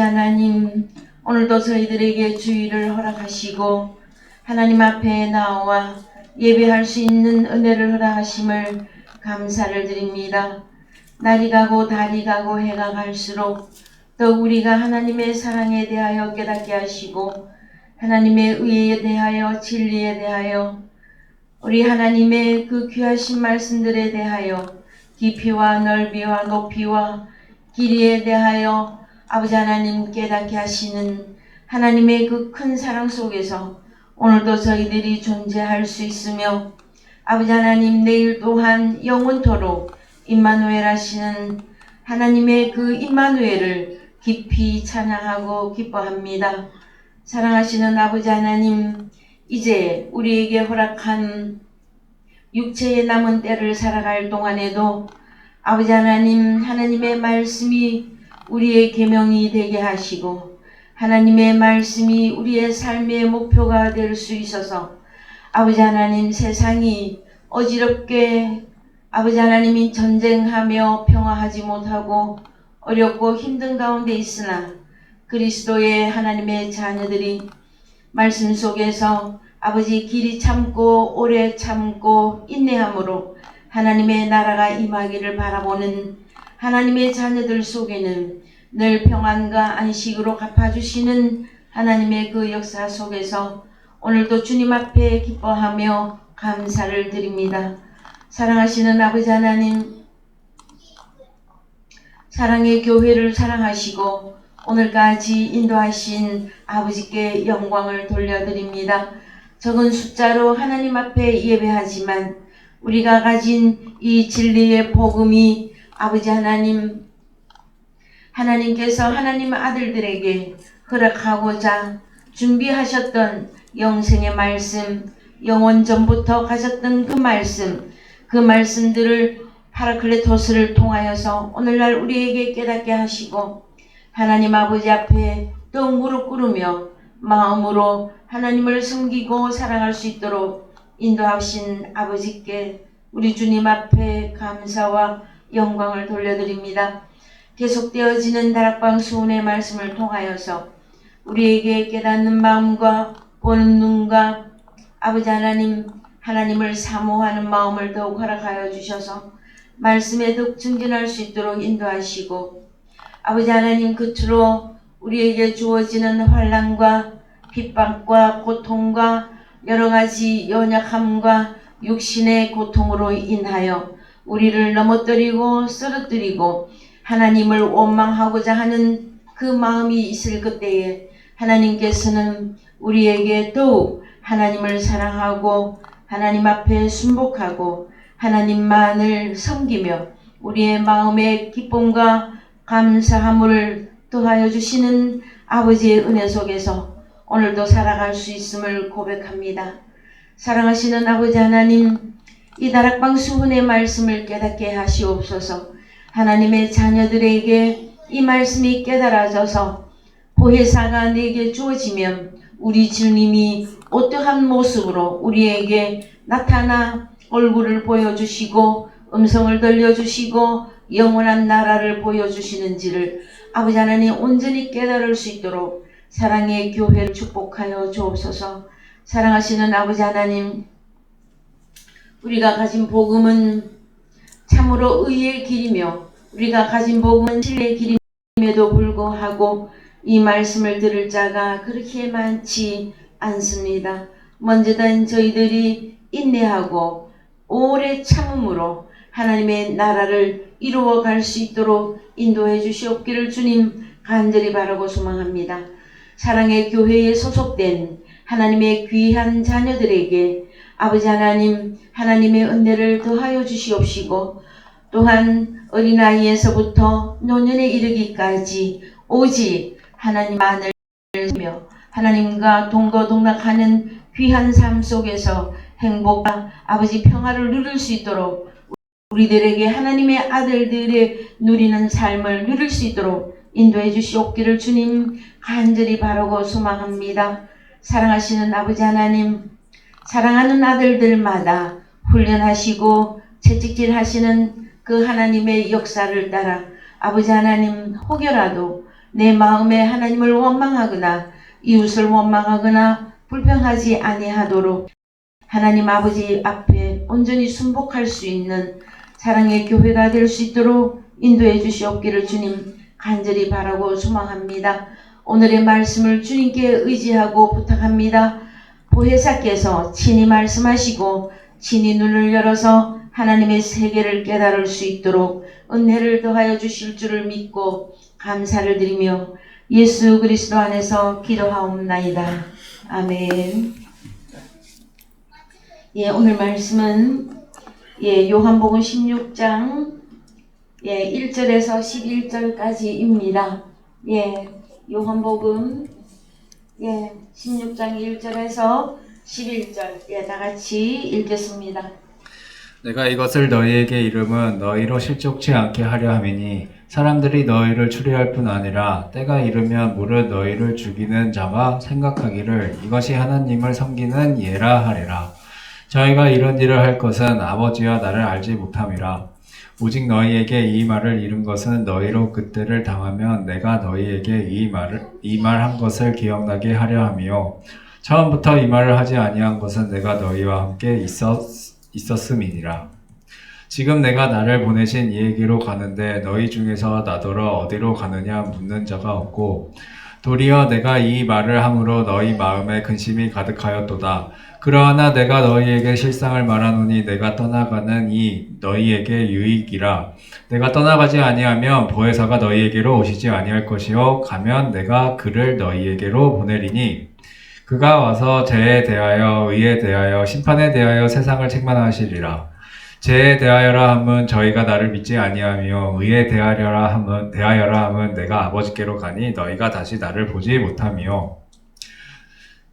하나님, 오늘도 저희들에게 주의를 허락하시고 하나님 앞에 나와 예배할 수 있는 은혜를 허락하심을 감사를 드립니다. 날이 가고 달이 가고 해가 갈수록 더욱 우리가 하나님의 사랑에 대하여 깨닫게 하시고 하나님의 의에 대하여 진리에 대하여 우리 하나님의 그 귀하신 말씀들에 대하여 깊이와 넓이와 높이와 길이에 대하여 아버지 하나님 깨닫게 하시는 하나님의 그 큰 사랑 속에서 오늘도 저희들이 존재할 수 있으며 아버지 하나님 내일 또한 영원토록 임마누엘 하시는 하나님의 그 임마누엘을 깊이 찬양하고 기뻐합니다. 사랑하시는 아버지 하나님, 이제 우리에게 허락한 육체의 남은 때를 살아갈 동안에도 아버지 하나님, 하나님의 말씀이 우리의 계명이 되게 하시고 하나님의 말씀이 우리의 삶의 목표가 될 수 있어서 아버지 하나님, 세상이 어지럽게 아버지 하나님이 전쟁하며 평화하지 못하고 어렵고 힘든 가운데 있으나 그리스도의 하나님의 자녀들이 말씀 속에서 아버지 길이 참고 오래 참고 인내함으로 하나님의 나라가 임하기를 바라보는 하나님의 자녀들 속에는 늘 평안과 안식으로 갚아주시는 하나님의 그 역사 속에서 오늘도 주님 앞에 기뻐하며 감사를 드립니다. 사랑하시는 아버지 하나님, 사랑의 교회를 사랑하시고 오늘까지 인도하신 아버지께 영광을 돌려드립니다. 적은 숫자로 하나님 앞에 예배하지만 우리가 가진 이 진리의 복음이 아버지 하나님, 하나님께서 하나님 아들들에게 허락하고자 준비하셨던 영생의 말씀, 영원 전부터 가졌던 그 말씀들을 파라클레토스를 통하여서 오늘날 우리에게 깨닫게 하시고 하나님 아버지 앞에 또 무릎 꿇으며 마음으로 하나님을 섬기고 사랑할 수 있도록 인도하신 아버지께 우리 주님 앞에 감사와 영광을 돌려드립니다. 계속되어지는 다락방 수훈의 말씀을 통하여서 우리에게 깨닫는 마음과 보는 눈과 아버지 하나님, 하나님을 사모하는 마음을 더욱 허락하여 주셔서 말씀에 더욱 증진할 수 있도록 인도하시고 아버지 하나님, 끝으로 우리에게 주어지는 환난과 핍박과 고통과 여러가지 연약함과 육신의 고통으로 인하여 우리를 넘어뜨리고 쓰러뜨리고 하나님을 원망하고자 하는 그 마음이 있을 그때에 하나님께서는 우리에게 더욱 하나님을 사랑하고 하나님 앞에 순복하고 하나님만을 섬기며 우리의 마음의 기쁨과 감사함을 더하여 주시는 아버지의 은혜 속에서 오늘도 살아갈 수 있음을 고백합니다. 사랑하시는 아버지 하나님, 이 다락방 수훈의 말씀을 깨닫게 하시옵소서. 하나님의 자녀들에게 이 말씀이 깨달아져서 보혜사가 내게 주어지면 우리 주님이 어떠한 모습으로 우리에게 나타나 얼굴을 보여주시고 음성을 들려주시고 영원한 나라를 보여주시는지를 아버지 하나님 온전히 깨달을 수 있도록 사랑의 교회를 축복하여 주옵소서. 사랑하시는 아버지 하나님, 우리가 가진 복음은 참으로 의의 길이며 우리가 가진 복음은 진리의 길임에도 불구하고 이 말씀을 들을 자가 그렇게 많지 않습니다. 먼저는 저희들이 인내하고 오래 참음으로 하나님의 나라를 이루어갈 수 있도록 인도해 주시옵기를 주님 간절히 바라고 소망합니다. 사랑의 교회에 소속된 하나님의 귀한 자녀들에게 아버지 하나님, 하나님의 은혜를 더하여 주시옵시고 또한 어린아이에서부터 노년에 이르기까지 오직 하나님만을 며 하나님과 동거동락하는 귀한 삶 속에서 행복과 아버지 평화를 누릴 수 있도록 우리들에게 하나님의 아들들의 누리는 삶을 누릴 수 있도록 인도해 주시옵기를 주님 간절히 바라고 소망합니다. 사랑하시는 아버지 하나님, 사랑하는 아들들마다 훈련하시고 채찍질하시는 그 하나님의 역사를 따라 아버지 하나님 혹여라도 내 마음에 하나님을 원망하거나 이웃을 원망하거나 불평하지 아니하도록 하나님 아버지 앞에 온전히 순복할 수 있는 사랑의 교회가 될 수 있도록 인도해 주시옵기를 주님 간절히 바라고 소망합니다. 오늘의 말씀을 주님께 의지하고 부탁합니다. 보혜사께서 친히 말씀하시고 친히 눈을 열어서 하나님의 세계를 깨달을 수 있도록 은혜를 더하여 주실 줄을 믿고 감사를 드리며 예수 그리스도 안에서 기도하옵나이다. 아멘. 오늘 말씀은 요한복음 16장 1절에서 11절까지입니다. 요한복음 16장 1절에서 11절 다 같이 읽겠습니다. 내가 이것을 너희에게 이름은 너희로 실족치 않게 하려 함이니 사람들이 너희를 추리할 뿐 아니라 때가 이르면 무릇 너희를 죽이는 자가 생각하기를 이것이 하나님을 섬기는 예라 하리라. 저희가 이런 일을 할 것은 아버지와 나를 알지 못함이라. 오직 너희에게 이 말을 이룬 것은 너희로 그때를 당하면 내가 너희에게 이 말한 것을 기억나게 하려 함이요. 처음부터 이 말을 하지 아니한 것은 내가 너희와 함께 있었음이니라. 지금 내가 나를 보내신 이에게로 가는데 너희 중에서 나더러 어디로 가느냐 묻는 자가 없고 도리어 내가 이 말을 함으로 너희 마음에 근심이 가득하였도다. 그러나 내가 너희에게 실상을 말하노니 내가 떠나가는 이 너희에게 유익이라. 내가 떠나가지 아니하면 보혜사가 너희에게로 오시지 아니할 것이요 가면 내가 그를 너희에게로 보내리니 그가 와서 죄에 대하여 의에 대하여 심판에 대하여 세상을 책망하시리라. 죄에 대하여라 함은 저희가 나를 믿지 아니하며 의에 대하여라 함은 내가 아버지께로 가니 너희가 다시 나를 보지 못하며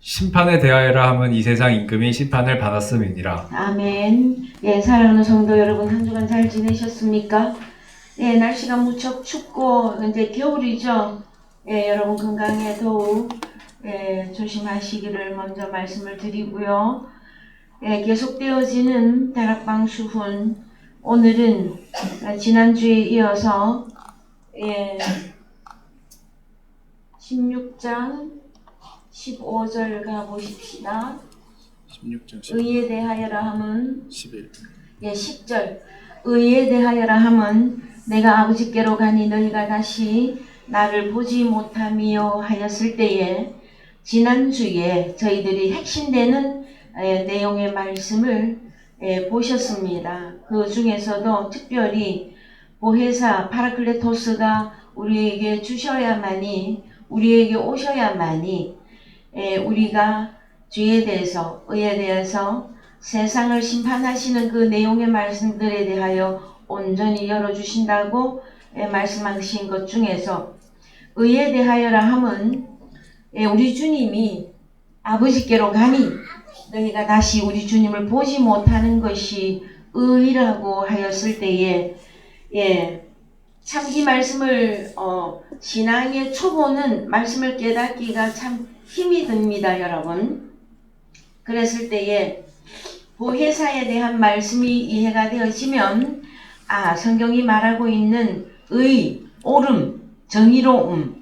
심판에 대하여라 함은 이 세상 임금이 심판을 받았음이니라. 아멘. 사랑하는 성도 여러분, 한 주간 잘 지내셨습니까? 날씨가 무척 춥고 이제 겨울이죠. 여러분 건강에 더욱 조심하시기를 먼저 말씀을 드리고요. 계속되어지는 다락방 수훈, 오늘은 지난주에 이어서 16장 15절 가보십시다. 16장 10. 의에 대하여라 함은 11. 10절. 의에 대하여라 함은 내가 아버지께로 가니 너희가 다시 나를 보지 못하며 하였을 때에 지난주에 저희들이 핵심되는 내용의 말씀을 보셨습니다. 그 중에서도 특별히 보혜사 파라클레토스가 우리에게 주셔야만이, 우리에게 오셔야만이 우리가 죄에 대해서, 의에 대해서 세상을 심판하시는 그 내용의 말씀들에 대하여 온전히 열어주신다고 말씀하신 것 중에서 의에 대하여라 함은 우리 주님이 아버지께로 가니 너희가 다시 우리 주님을 보지 못하는 것이 의라고 하였을 때에 참 이 말씀을 신앙의 초보는 말씀을 깨닫기가 참 힘이 듭니다, 여러분. 그랬을 때에 보혜사에 대한 말씀이 이해가 되어지면 성경이 말하고 있는 의, 옳음, 정의로움,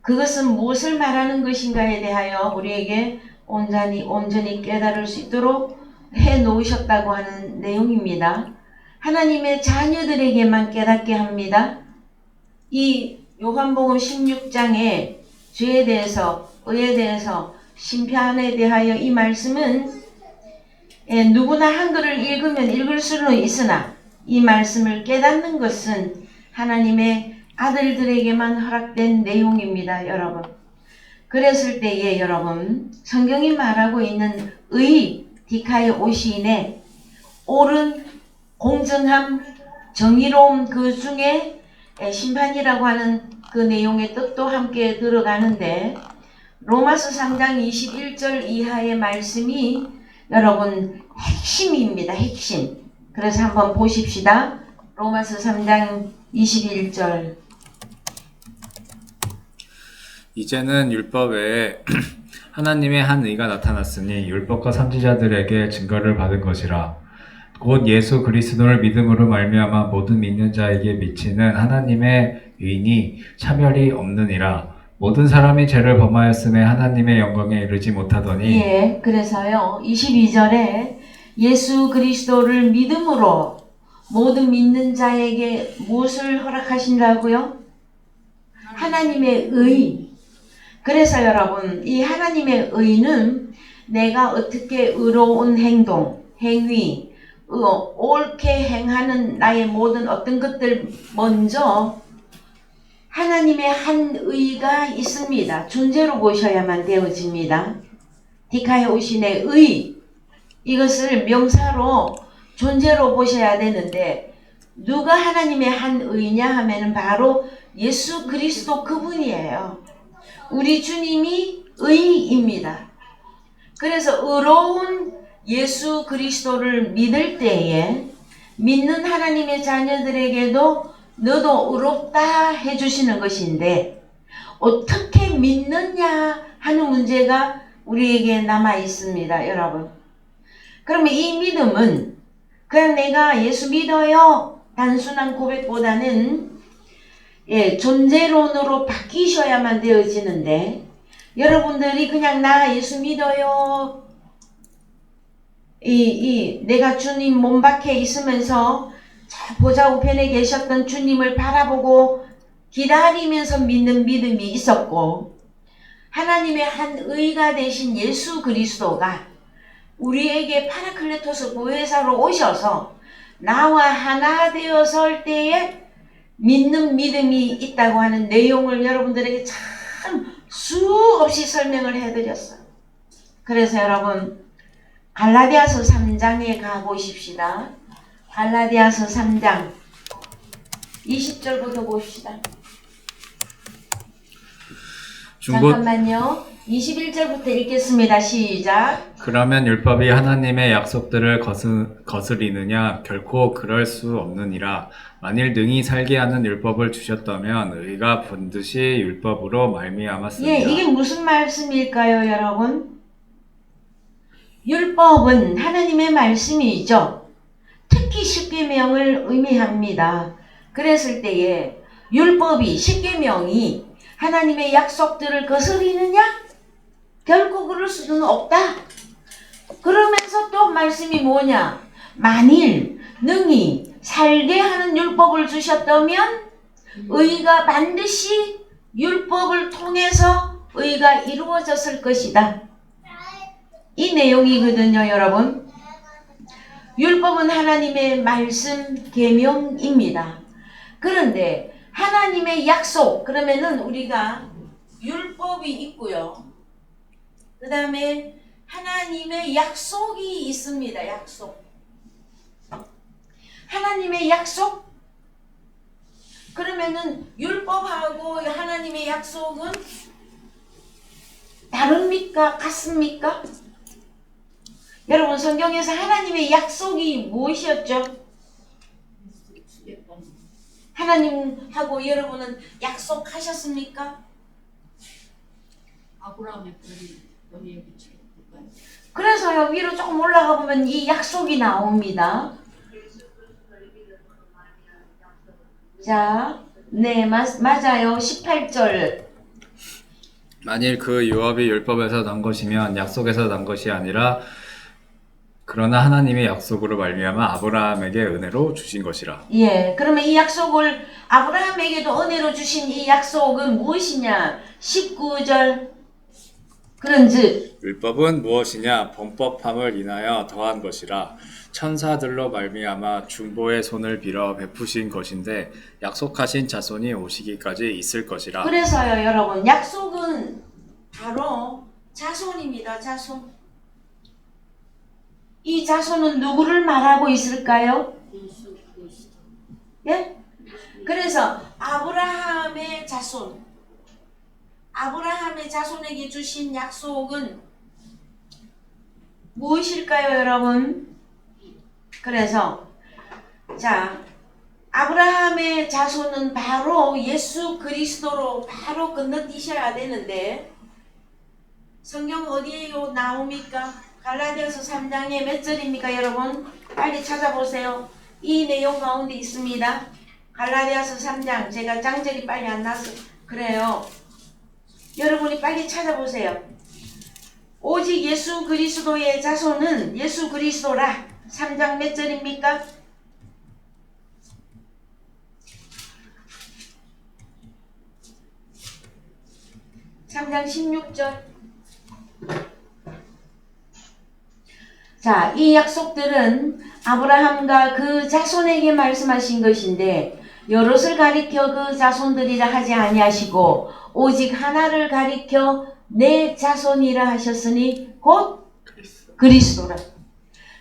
그것은 무엇을 말하는 것인가에 대하여 우리에게 온전히 깨달을 수 있도록 해 놓으셨다고 하는 내용입니다. 하나님의 자녀들에게만 깨닫게 합니다. 이 요한복음 16장에 죄에 대해서, 의에 대해서, 심판에 대하여 이 말씀은 누구나 한글을 읽으면 읽을 수는 있으나 이 말씀을 깨닫는 것은 하나님의 아들들에게만 허락된 내용입니다, 여러분. 그랬을 때에 여러분, 성경이 말하고 있는 의, 디카의 오시인의 옳은, 공정함, 정의로움, 그 중에 심판이라고 하는 그 내용의 뜻도 함께 들어가는데 로마서 3장 21절 이하의 말씀이 여러분 핵심입니다. 핵심. 그래서 한번 보십시다. 로마서 3장 21절. 이제는 율법 외에 하나님의 한 의가 나타났으니 율법과 선지자들에게 증거를 받은 것이라. 곧 예수 그리스도를 믿음으로 말미암아 모든 믿는 자에게 미치는 하나님의 의인이 차별이 없느니라. 모든 사람이 죄를 범하였음에 하나님의 영광에 이르지 못하더니 예, 그래서요, 22절에 예수 그리스도를 믿음으로 모든 믿는 자에게 무엇을 허락하신다고요? 하나님의 의. 그래서 여러분, 이 하나님의 의는 내가 어떻게 의로운 행동, 행위, 옳게 행하는 나의 모든 어떤 것들 먼저 하나님의 한 의가 있습니다. 존재로 보셔야만 되어집니다. 디카이오신의 의, 이것을 명사로 존재로 보셔야 되는데 누가 하나님의 한 의냐 하면은 바로 예수 그리스도 그분이에요. 우리 주님이 의입니다. 그래서 의로운 예수 그리스도를 믿을 때에 믿는 하나님의 자녀들에게도 너도 의롭다 해주시는 것인데 어떻게 믿느냐 하는 문제가 우리에게 남아 있습니다, 여러분. 그러면 이 믿음은 그냥 내가 예수 믿어요 단순한 고백보다는 존재론으로 바뀌셔야만 되어지는데 여러분들이 그냥 나 예수 믿어요 내가 주님 몸 밖에 있으면서 저 보좌 우편에 계셨던 주님을 바라보고 기다리면서 믿는 믿음이 있었고 하나님의 한 의가 되신 예수 그리스도가 우리에게 파라클레토스 보혜사로 오셔서 나와 하나 되어설 때에 믿는 믿음이 있다고 하는 내용을 여러분들에게 참 수없이 설명을 해드렸어요. 그래서 여러분 갈라디아서 3장에 가보십시다. 갈라디아서 3장 20절부터 봅시다. 잠깐만요. 21절부터 읽겠습니다. 시작. 그러면 율법이 하나님의 약속들을 거스리느냐? 결코 그럴 수 없느니라. 만일 능히 살게 하는 율법을 주셨다면 의가 반드시 율법으로 말미암았습니다. 예, 이게 무슨 말씀일까요, 여러분? 율법은 하나님의 말씀이죠. 특히 십계명을 의미합니다. 그랬을 때에 율법이 십계명이 하나님의 약속들을 거스리느냐? 결코 그럴 수는 없다. 그러면서 또 말씀이 뭐냐? 만일 능히 살게 하는 율법을 주셨다면 의가 반드시 율법을 통해서 의가 이루어졌을 것이다. 이 내용이거든요, 여러분. 율법은 하나님의 말씀 계명입니다. 그런데 하나님의 약속, 그러면은 우리가 율법이 있고요. 그 다음에 하나님의 약속이 있습니다. 약속. 하나님의 약속? 그러면은 율법하고 하나님의 약속은 다릅니까? 같습니까? 여러분 성경에서 하나님의 약속이 무엇이었죠? 하나님하고 여러분은 약속하셨습니까? 아브라함의 뿌리 그래서요 위로 조금 올라가 보면 이 약속이 나옵니다. 자, 네 맞아요. 18절. 만일 그 유업이 율법에서 난 것이면 약속에서 난 것이 아니라 그러나 하나님의 약속으로 말미암아 아브라함에게 은혜로 주신 것이라. 예, 그러면 이 약속을 아브라함에게도 은혜로 주신 이 약속은 무엇이냐? 19절. 그런즉 율법은 무엇이냐? 범법함을 인하여 더한 것이라. 천사들로 말미암아 중보의 손을 빌어 베푸신 것인데 약속하신 자손이 오시기까지 있을 것이라. 그래서요 여러분 약속은 바로 자손입니다. 자손. 이 자손은 누구를 말하고 있을까요? 예? 그래서 아브라함의 자손, 아브라함의 자손에게 주신 약속은 무엇일까요, 여러분? 그래서 자, 아브라함의 자손은 바로 예수 그리스도로 바로 건너뛰셔야 되는데 성경 어디에요 나옵니까? 갈라디아서 3장에 몇 절입니까, 여러분? 빨리 찾아보세요. 이 내용 가운데 있습니다. 갈라디아서 3장. 제가 장절이 빨리 안 나서 그래요. 여러분이 빨리 찾아보세요. 오직 예수 그리스도의 자손은 예수 그리스도라. 3장 몇 절입니까? 3장 16절. 자, 이 약속들은 아브라함과 그 자손에게 말씀하신 것인데 여럿을 가리켜 그 자손들이라 하지 아니하시고 오직 하나를 가리켜 내 자손이라 하셨으니 곧 그리스도라.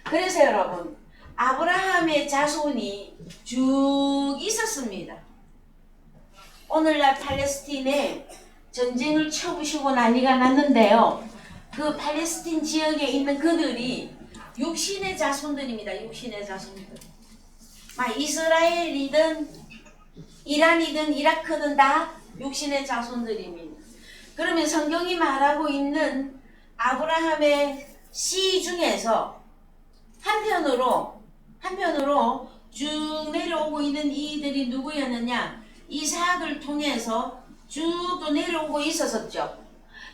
그래서 여러분, 아브라함의 자손이 쭉 있었습니다. 오늘날 팔레스틴에 전쟁을 쳐부시고 난리가 났는데요. 그 팔레스틴 지역에 있는 그들이 육신의 자손들입니다. 육신의 자손들. 이스라엘이든 이란이든 이라크든 다 육신의 자손들입니다. 그러면 성경이 말하고 있는 아브라함의 씨 중에서 한편으로 쭉 내려오고 있는 이들이 누구였느냐? 이삭을 통해서 쭉 또 내려오고 있었었죠.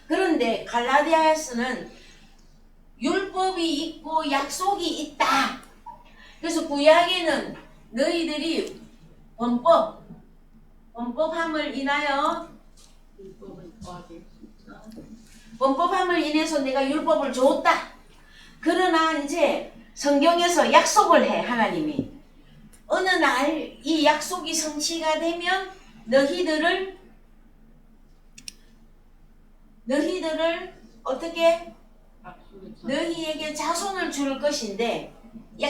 그런데 갈라디아에서는 율법이 있고 약속이 있다. 그래서 구약에는 너희들이 범법함을 인하여 범법함을 인해서 내가 율법을 줬다. 그러나 이제 성경에서 약속을 해. 하나님이 어느 날 이 약속이 성취가 되면 너희들을 어떻게 너희에게 자손을 줄 것인데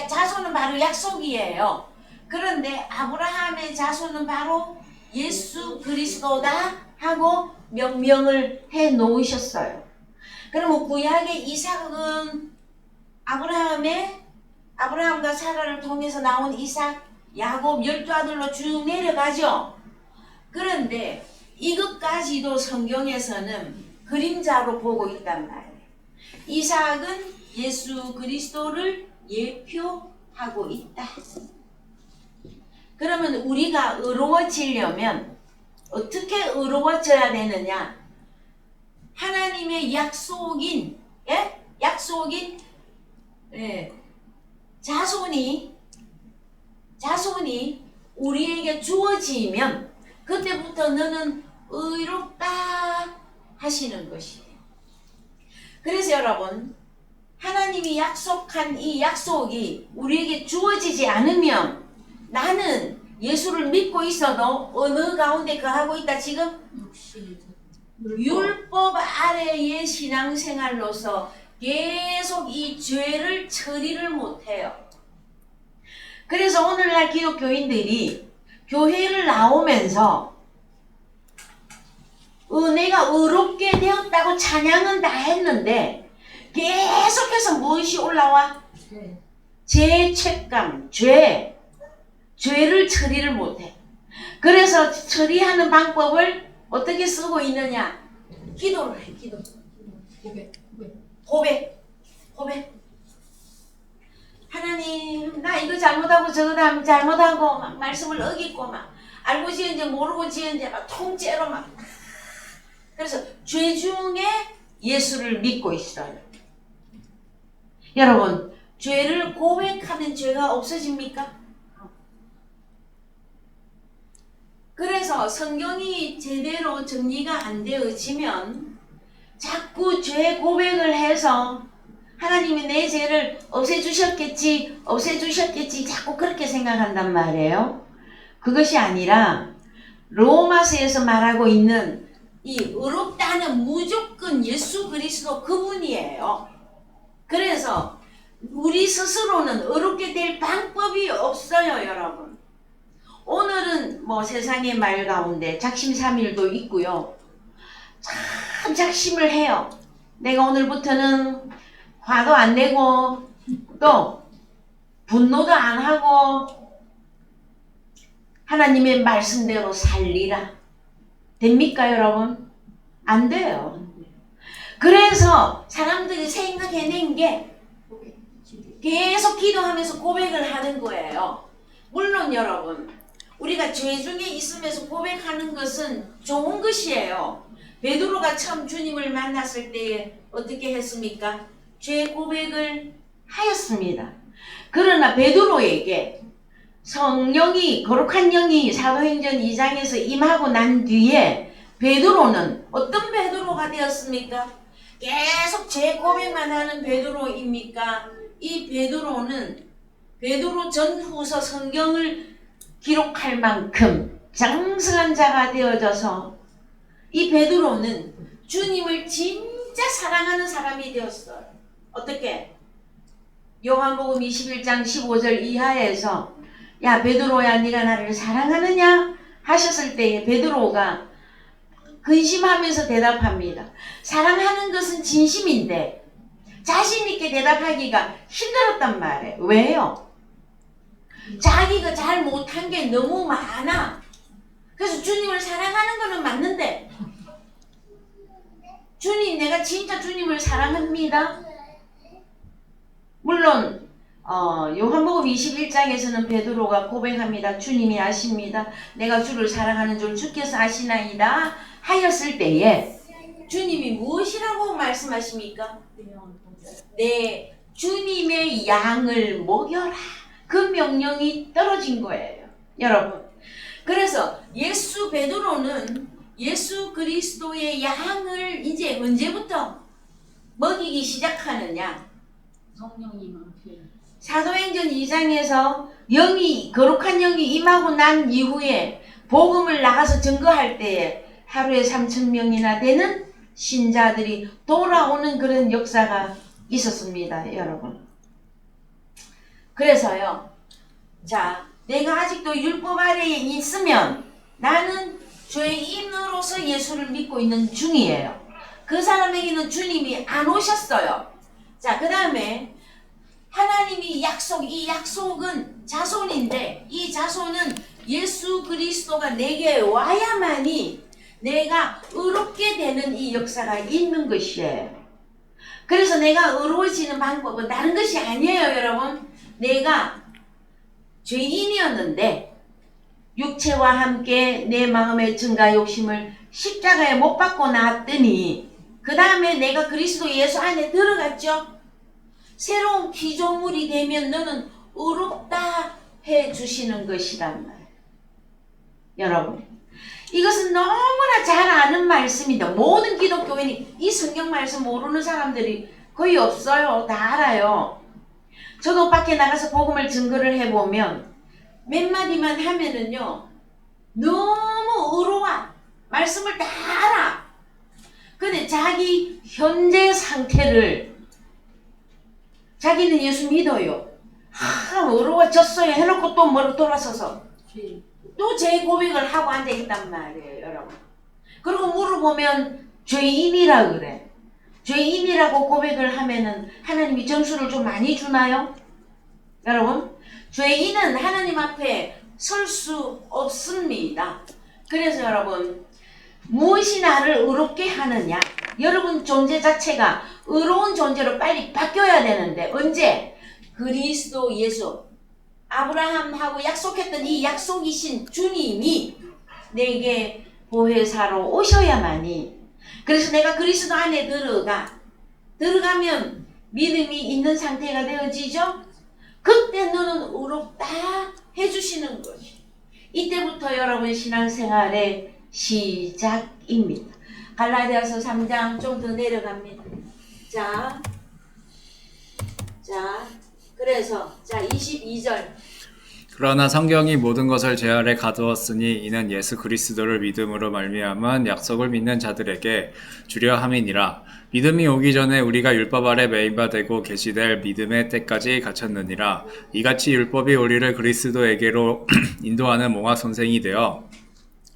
자손은 바로 약속이에요. 그런데 아브라함의 자손은 바로 예수 그리스도다 하고 명명을 해 놓으셨어요. 그러면 구약의 이삭은 아브라함과 사라를 통해서 나온 이삭, 야곱 12아들로 쭉 내려가죠. 그런데 이것까지도 성경에서는 그림자로 보고 있단 말이에요. 이삭은 예수 그리스도를 예표하고 있다. 그러면 우리가 의로워지려면 어떻게 의로워져야 되느냐? 하나님의 약속인 자손이 우리에게 주어지면 그때부터 너는 의롭다 하시는 것이에요. 그래서 여러분, 하나님이 약속한 이 약속이 우리에게 주어지지 않으면 나는 예수를 믿고 있어도 어느 가운데 거하고 있다. 지금 율법 아래의 신앙생활로서 계속 이 죄를 처리를 못해요. 그래서 오늘날 기독교인들이 교회를 나오면서 내가 의롭게 되었다고 찬양은 다 했는데 계속해서 무엇이 올라와? 죄책감, 죄를 처리를 못해. 그래서 처리하는 방법을 어떻게 쓰고 있느냐? 기도를 해. 기도. 고백. 하나님, 나 이거 잘못하고 저거 잘못하고 막 말씀을 어기고 막 알고 지은지 모르고 지은지 막 통째로 막. 그래서 죄 중에 예수를 믿고 있어요. 여러분, 죄를 고백하면 죄가 없어집니까? 그래서 성경이 제대로 정리가 안 되어지면 자꾸 죄 고백을 해서 하나님이 내 죄를 없애주셨겠지 자꾸 그렇게 생각한단 말이에요. 그것이 아니라 로마서에서 말하고 있는 이 의롭다는 무조건 예수 그리스도 그분이에요. 그래서 우리 스스로는 의롭게 될 방법이 없어요, 여러분. 오늘은 뭐 세상의 말 가운데 작심삼일도 있고요. 참 작심을 해요. 내가 오늘부터는 화도 안 내고 또 분노도 안 하고 하나님의 말씀대로 살리라. 됩니까, 여러분? 안 돼요. 그래서 사람들이 생각해낸 게 계속 기도하면서 고백을 하는 거예요. 물론 여러분, 우리가 죄 중에 있으면서 고백하는 것은 좋은 것이에요. 베드로가 처음 주님을 만났을 때에 어떻게 했습니까? 죄 고백을 하였습니다. 그러나 베드로에게 성령이, 거룩한 영이 사도행전 2장에서 임하고 난 뒤에 베드로는 어떤 베드로가 되었습니까? 계속 제 고백만 하는 베드로입니까? 이 베드로는 베드로 전후서 성경을 기록할 만큼 장성한 자가 되어져서 이 베드로는 주님을 진짜 사랑하는 사람이 되었어요. 어떻게? 요한복음 21장 15절 이하에서 야 베드로야 네가 나를 사랑하느냐 하셨을 때에 베드로가 근심하면서 대답합니다. 사랑하는 것은 진심인데 자신 있게 대답하기가 힘들었단 말이에요. 왜요? 자기가 잘 못한 게 너무 많아. 그래서 주님을 사랑하는 거는 맞는데 주님 내가 진짜 주님을 사랑합니다. 물론 요한복음 21장에서는 베드로가 고백합니다. 주님이 아십니다. 내가 주를 사랑하는 줄 주께서 아시나이다 하였을 때에 주님이 무엇이라고 말씀하십니까? 네, 주님의 양을 먹여라. 그 명령이 떨어진 거예요. 여러분. 그래서 베드로는 예수 그리스도의 양을 이제 언제부터 먹이기 시작하느냐? 성령이 많게 사도행전 2장에서 거룩한 영이 임하고 난 이후에 복음을 나가서 증거할 때에 하루에 3,000명이나 되는 신자들이 돌아오는 그런 역사가 있었습니다, 여러분. 그래서요, 자, 내가 아직도 율법 아래에 있으면 나는 죄인으로서 예수를 믿고 있는 중이에요. 그 사람에게는 주님이 안 오셨어요. 자, 그 다음에 하나님이 이 약속은 자손인데 이 자손은 예수 그리스도가 내게 와야만이 내가 의롭게 되는 이 역사가 있는 것이에요. 그래서 내가 의로워지는 방법은 다른 것이 아니에요, 여러분. 내가 죄인이었는데 육체와 함께 내 마음의 증가 욕심을 십자가에 못 박고 나왔더니 그 다음에 내가 그리스도 예수 안에 들어갔죠. 새로운 피조물이 되면 너는 의롭다 해주시는 것이란 말이에요. 여러분, 이것은 너무나 잘 아는 말씀입니다. 모든 기독교인이 이 성경 말씀 모르는 사람들이 거의 없어요. 다 알아요. 저도 밖에 나가서 복음을 증거를 해보면 몇 마디만 하면은요 너무 의로워. 말씀을 다 알아. 근데 자기 현재 상태를 자기는 예수 믿어요. 의로워졌어요 해놓고 또 뭐로 돌아서서 또 제 고백을 하고 앉아있단 말이에요, 여러분. 그리고 물어보면 죄인이라 그래. 죄인이라고 고백을 하면은 하나님이 점수를 좀 많이 주나요? 여러분, 죄인은 하나님 앞에 설 수 없습니다. 그래서 여러분, 무엇이 나를 의롭게 하느냐? 여러분 존재 자체가 의로운 존재로 빨리 바뀌어야 되는데 언제? 그리스도 예수 아브라함하고 약속했던 이 약속이신 주님이 내게 보혜사로 오셔야만이. 그래서 내가 그리스도 안에 들어가면 믿음이 있는 상태가 되어지죠. 그때 너는 의롭다 해주시는 것이 이때부터 여러분 신앙생활의 시작입니다. 갈라디아서 3장 좀 더 내려갑니다. 자, 그래서 22절. 그러나 성경이 모든 것을 제 아래 가두었으니 이는 예수 그리스도를 믿음으로 말미암은 약속을 믿는 자들에게 주려 함이니라. 믿음이 오기 전에 우리가 율법 아래 매인바 되고 계시될 믿음의 때까지 갇혔느니라. 이같이 율법이 우리를 그리스도에게로 인도하는 몽학 선생이 되어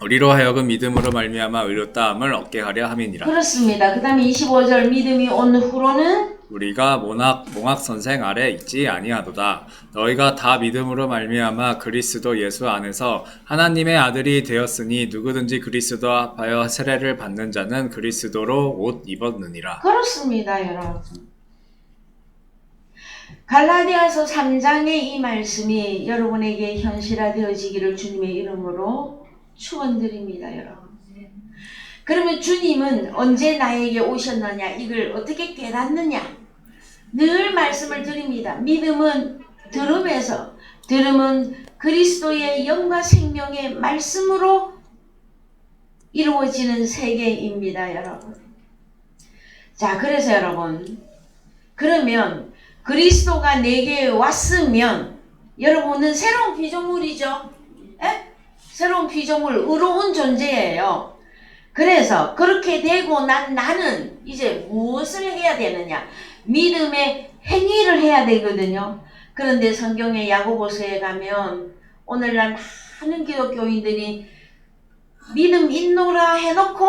우리로 하여금 믿음으로 말미암아 의롭다함을 얻게 하려 함이니라. 그렇습니다. 그 다음에 25절 믿음이 온 후로는 우리가 몽학 선생 아래 있지 아니하도다. 너희가 다 믿음으로 말미암아 그리스도 예수 안에서 하나님의 아들이 되었으니 누구든지 그리스도와 합하여 세례를 받는 자는 그리스도로 옷 입었느니라. 그렇습니다, 여러분. 갈라디아서 3장의 이 말씀이 여러분에게 현실화되어지기를 주님의 이름으로 축원드립니다, 여러분. 그러면 주님은 언제 나에게 오셨느냐? 이걸 어떻게 깨닫느냐? 늘 말씀을 드립니다. 믿음은 들음에서, 들음은 그리스도의 영과 생명의 말씀으로 이루어지는 세계입니다, 여러분. 자, 그래서 여러분, 그러면 그리스도가 내게 왔으면 여러분은 새로운 피조물이죠. 에? 새로운 피조물, 의로운 존재예요. 그래서 그렇게 되고 나는 이제 무엇을 해야 되느냐? 믿음의 행위를 해야 되거든요. 그런데 성경의 야고보서에 가면 오늘날 많은 기독교인들이 믿음 있노라 해놓고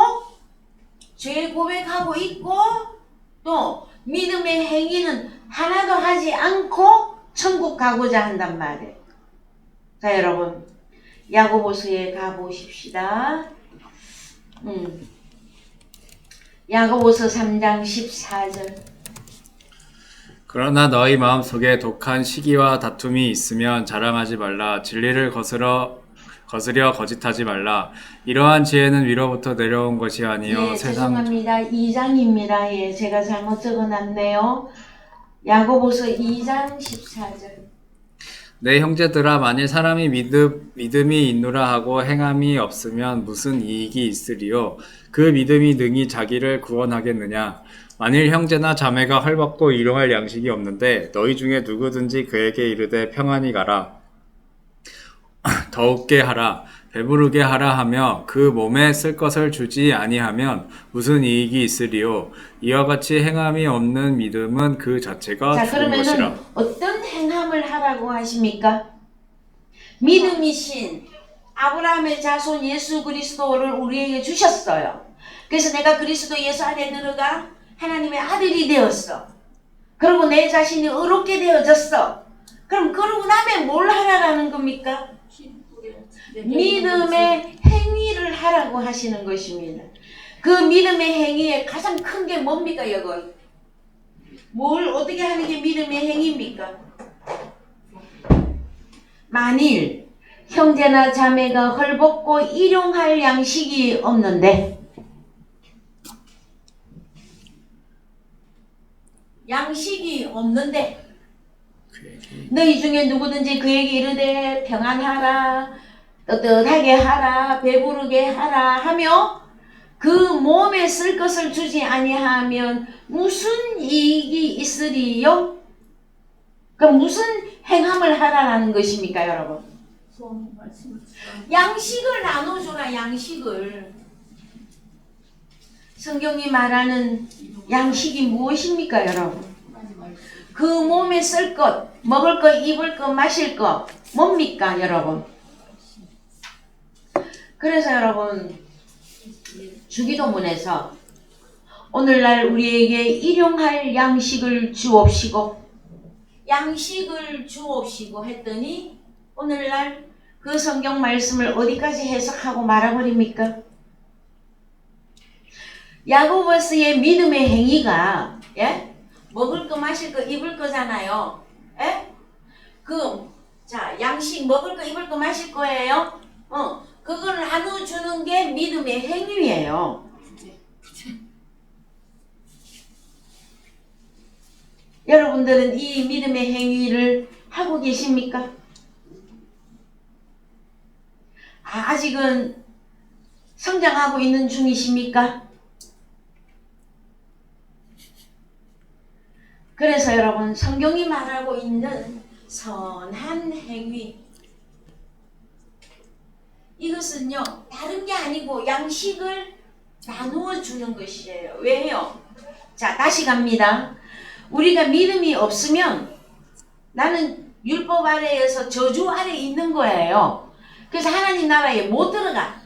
죄 고백하고 있고 또 믿음의 행위는 하나도 하지 않고 천국 가고자 한단 말이에요. 자, 여러분 야고보서에 가보십시다. 야고보서 3장 14절. 그러나 너희 마음속에 독한 시기와 다툼이 있으면 자랑하지 말라. 진리를 거스려 거짓하지 말라. 이러한 지혜는 위로부터 내려온 것이 아니요 예, 세상. 죄송합니다. 2장입니다. 예, 제가 잘못 적어놨네요. 야고보서 2장 14절. 내 형제들아, 만일 사람이 믿음이 있노라 하고 행함이 없으면 무슨 이익이 있으리요? 그 믿음이 능히 자기를 구원하겠느냐? 만일 형제나 자매가 헐벗고 일용할 양식이 없는데 너희 중에 누구든지 그에게 이르되 평안히 가라, 더욱게 하라, 배부르게 하라 하며 그 몸에 쓸 것을 주지 아니하면 무슨 이익이 있으리요? 이와 같이 행함이 없는 믿음은 그 자체가 자, 죽은 그러면은 것이라. 어떤 행함을 하라고 하십니까? 믿음이신 아브라함의 자손 예수 그리스도를 우리에게 주셨어요. 그래서 내가 그리스도 예수 안에 들어가 하나님의 아들이 되었어. 그리고 내 자신이 의롭게 되어졌어. 그럼 그러고 나면 뭘 하라는 겁니까? 믿음의 행위를 하라고 하시는 것입니다. 그 믿음의 행위의 가장 큰 게 뭡니까, 여러분? 뭘 어떻게 하는 게 믿음의 행위입니까? 만일 형제나 자매가 헐벗고 일용할 양식이 없는데, 양식이 없는데 너희 중에 누구든지 그에게 이르되 평안하라, 떳떳하게 하라, 배부르게 하라 하며 그 몸에 쓸 것을 주지 아니하면 무슨 이익이 있으리요? 그럼 무슨 행함을 하라는 것입니까, 여러분? 양식을 나눠줘라. 양식을. 성경이 말하는 양식이 무엇입니까, 여러분? 그 몸에 쓸 것, 먹을 것, 입을 것, 마실 것 뭡니까, 여러분? 그래서 여러분 주기도문에서 오늘날 우리에게 일용할 양식을 주옵시고, 양식을 주옵시고 했더니 오늘날 그 성경 말씀을 어디까지 해석하고 말아버립니까? 야고보서의 믿음의 행위가, 예? 먹을 거, 마실 거, 입을 거잖아요. 예? 자, 양식, 먹을 거, 입을 거, 마실 거예요. 그걸 나눠주는 게 믿음의 행위예요. 여러분들은 이 믿음의 행위를 하고 계십니까? 아직은 성장하고 있는 중이십니까? 그래서 여러분, 성경이 말하고 있는 선한 행위, 이것은요 다른 게 아니고 양식을 나누어 주는 것이에요. 왜요? 자, 다시 갑니다. 우리가 믿음이 없으면 나는 율법 아래에서 저주 아래 있는 거예요. 그래서 하나님 나라에 못 들어가.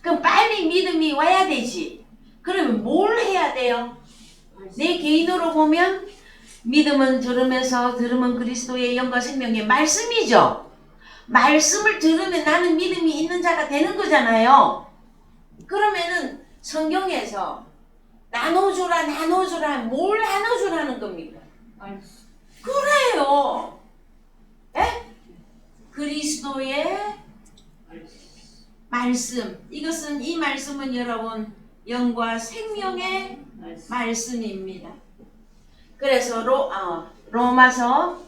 그럼 빨리 믿음이 와야 되지. 그러면 뭘 해야 돼요? 내 개인으로 보면 믿음은 들으면서, 들으면 그리스도의 영과 생명의 말씀이죠. 말씀을 들으면 나는 믿음이 있는 자가 되는 거잖아요. 그러면은 성경에서 나눠주라, 나눠주라, 뭘 나눠주라는 겁니까? 그래요. 에? 그리스도의 말씀. 이것은 이 말씀은 여러분 영과 생명의 말씀입니다. 그래서 로마서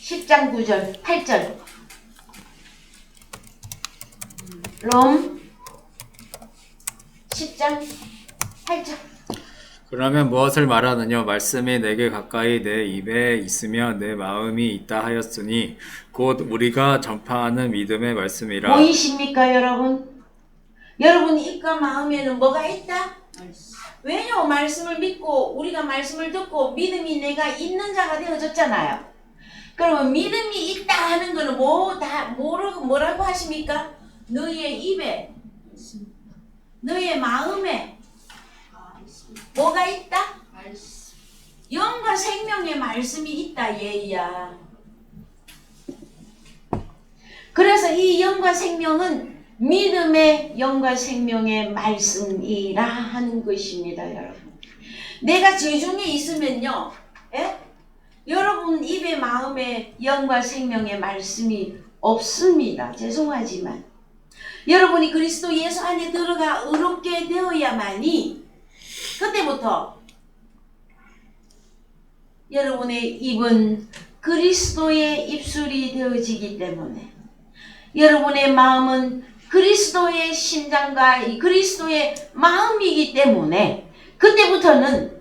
10장 9절 8절 롬 10장 8절 그러면 무엇을 말하느냐? 말씀이 내게 가까이 내 입에 있으며 내 마음이 있다 하였으니 곧 우리가 전파하는 믿음의 말씀이라. 보이십니까 여러분? 여러분 입과 마음에는 뭐가 있다? 왜요? 말씀을 믿고 우리가 말씀을 듣고 믿음이 내가 있는 자가 되어졌잖아요. 그러면 믿음이 있다 하는 거는 뭐라고 하십니까? 너의 입에, 너의 마음에 뭐가 있다? 영과 생명의 말씀이 있다 얘야. 그래서 이 영과 생명은 믿음의 영과 생명의 말씀이라 하는 것입니다, 여러분. 내가 제 중에 있으면요, 여러분 입에 마음에 영과 생명의 말씀이 없습니다. 죄송하지만 여러분이 그리스도 예수 안에 들어가 의롭게 되어야만이 그때부터 여러분의 입은 그리스도의 입술이 되어지기 때문에 여러분의 마음은 그리스도의 심장과 그리스도의 마음이기 때문에 그때부터는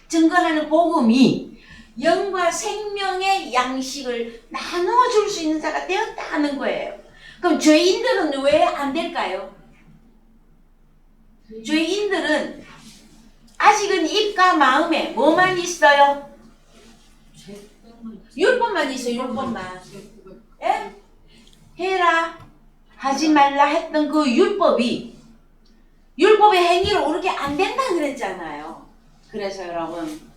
증거하는 복음이 영과 생명의 양식을 나누어 줄 수 있는 자가 되었다 하는 거예요. 그럼 죄인들은 왜 안 될까요? 죄인들은 아직은 입과 마음에 뭐만 있어요? 율법만 있어요. 율법만. 예? 해라 하지 말라 했던 그 율법의 행위로 오르게 안 된다 그랬잖아요. 그래서 여러분